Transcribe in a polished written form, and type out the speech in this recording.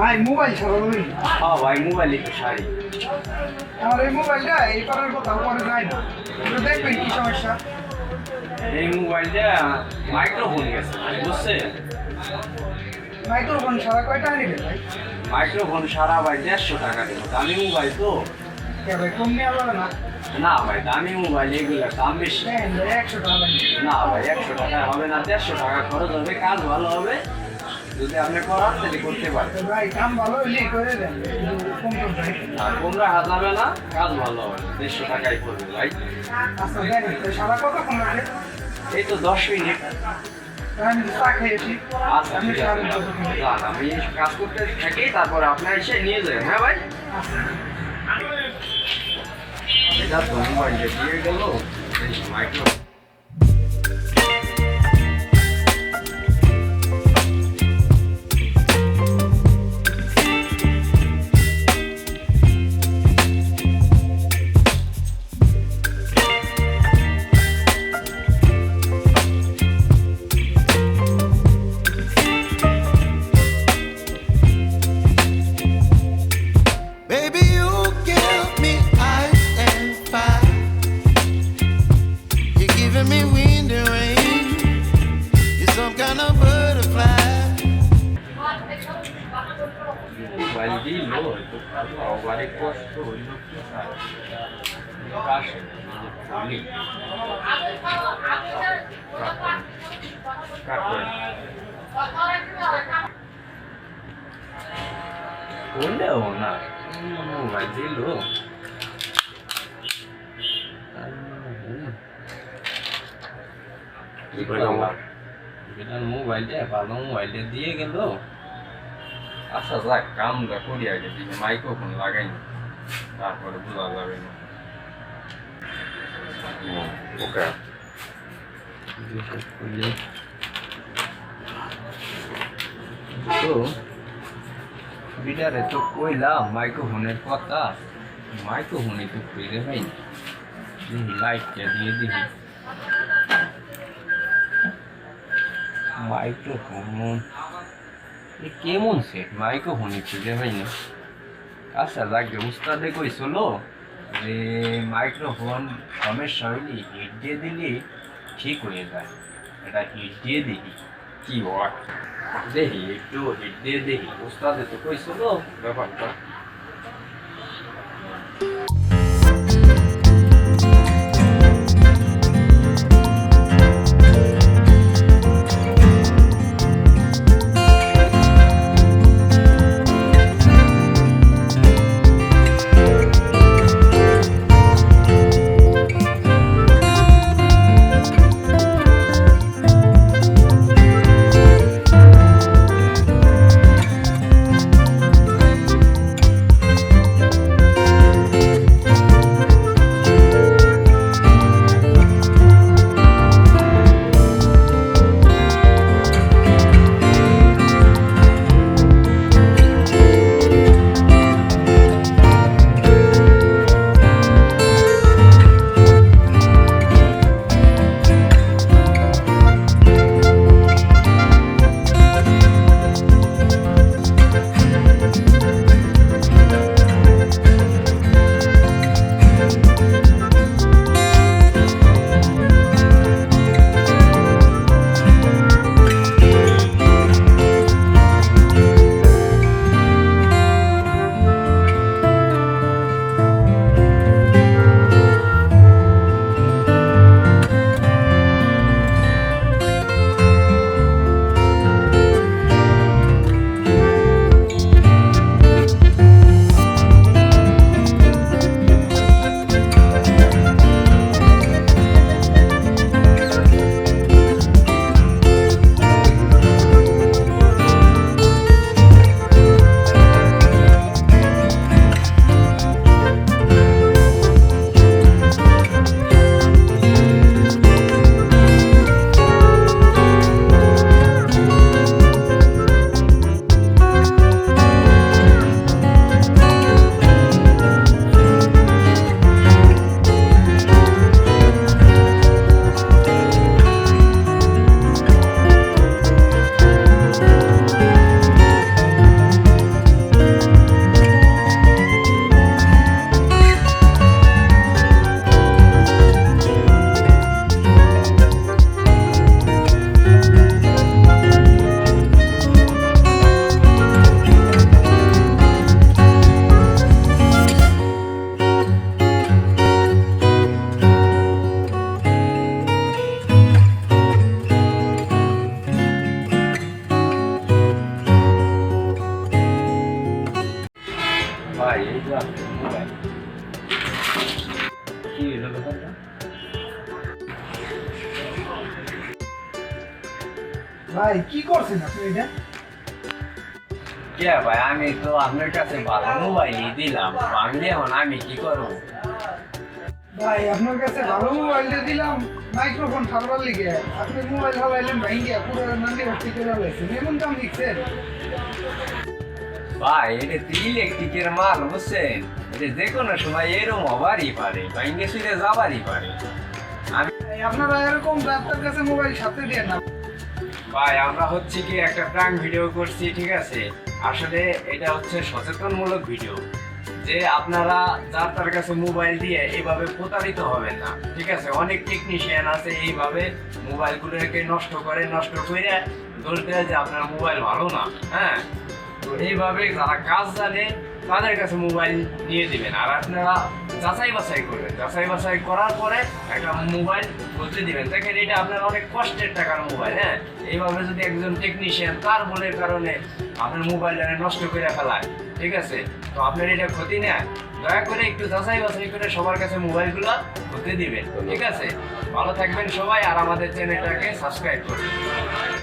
ভাই মোবাইল সরাবেন? হ্যাঁ ভাই মোবাইল একটু সারি। আমার এই মোবাইলটা এই করার কোথাও করে যায় না, একটু দেখবেন কি সমস্যা। এই মোবাইলটা মাইক্রোফোন গেছে বুঝছে? মাইক্রোফোন সারা কয় টাকা নেবে ভাই? মাইক্রোফোন সারা ভাই 150 টাকা দেবো, দামি মোবাইল তো। কে ভাই কম নেওয়া যাবে না? না ভাই দামি মোবাইল এগুলো দাম বেশি। দেন ভাই 100 টাকা লাগবে। না ভাই 100 টাকা হবে না, 150 টাকা খরচ হবে, কাজ ভালো হবে। যদি আপনি করান তাহলে করতে পারেন। তো ভাই কাম ভালো হইলে করে দেন, একটু কম কম ভাই। আর তোমরা হাত যাবে না, কাজ ভালো হবে, 150 টাকাই পড়বে ভাই। আচ্ছা দেন, তো সারা কতক্ষণ লাগবে? এই তো 10 মিনিট। আমি চা খেয়েছি। আচ্ছা আমি ঠিক আছে, যান, আমি কাজ করতে থাকি, তারপরে আপনার এসে নিয়ে যাবেন। হ্যাঁ ভাই, এটা তো মোবাইলটা দিয়ে গেল micro. Baby, you give me ice and fire. You're giving me wind and rain. You're some kind of butterfly. Mobile দিল তো আবার কষ্ট হইল কি কাশে বলি বললেও না মোবাইল দিল। মোবাইলটা ভালো মোবাইলটা দিয়ে গেল। আচ্ছা যাক, কামটা করি আগে, দিকে মাইক্রোফোন লাগাইনি, তারপরে বোঝা যাবে না। ওকে তো বিটারে তো কইলাম মাইক্রোফোনের কথা, মাইক্রোফোনে তো খুঁজে পাইনি। লাইটটা দিয়ে দিবি মাইক্রোফোন কেমন সেট, মাইক্রোফোনে খুঁজে পাইনি। আচ্ছা যাকে উস্তাদে কইছিল যে মাইক্রোফোন সমস্যা হইলে হিট দিয়ে দিলে ঠিক হয়ে যায়। এটা হিট দিয়ে দেখি কি হয়, দেখি একটু হিট দিয়ে দেখি। উস্তাদে তো কইছিল ব্যাপারটা। ভাই কি করছেন আপনি এটা? কে ভাই, আমি তো আপনার কাছে ভালো মোবাইলই দিলাম, ভাঙলে এখন আমি কি করবো? ভাই আপনার কাছে ভালো মোবাইলটা দিলাম মাইক্রোফোন ঠারবার লিগে, আপনি মোবাইল হারাইলেন ভাইঙ্গিয়া পুরো নান্দি ভর্তি করে লাইছেন, এমন কাম লিখছেন? ভাই এটা তো ইলেকট্রিকের মাল, বুঝছেন? এটা যে কোনো সময় এরম হবারই পারে, ভাঙে শুনে যাবারই পারে। আমি ভাই, আপনারা এরকম আপনার কাছে মোবাইল সাথে দিয়ে না। ভাই আমরা হচ্ছে কি একটা প্র্যাঙ্ক ভিডিও করছি, ঠিক আছে? আসলে এটা হচ্ছে সচেতনমূলক ভিডিও, যে আপনারা যার তার কাছে মোবাইল দিয়ে এইভাবে প্রতারিত হবেন না, ঠিক আছে? অনেক টেকনিশিয়ান আছে এইভাবে মোবাইলগুলোকে নষ্ট করে দোষ দেয় যে আপনার মোবাইল ভালো না। হ্যাঁ, তো এইভাবে যারা কাজ জানে তাদের কাছে মোবাইল নিয়ে দিবেন, আর আপনারা যাচাই বাছাই করবেন, যাচাই বাছাই করার পরে একটা মোবাইল বদলে দিবেন। দেখেন এটা আপনার অনেক কষ্টের টাকার মোবাইল। হ্যাঁ, এইভাবে যদি একজন টেকনিশিয়ান তার ভুলের কারণে আপনার মোবাইলটা নষ্ট করে ফেলায়, ঠিক আছে? তো আপনার এটা ক্ষতি না, দয়া করে একটু যাচাই বাছাই করে সবার কাছে মোবাইলগুলো বদলে দিবেন, ঠিক আছে? ভালো থাকবেন সবাই, আর আমাদের চ্যানেলটাকে সাবস্ক্রাইব করবেন।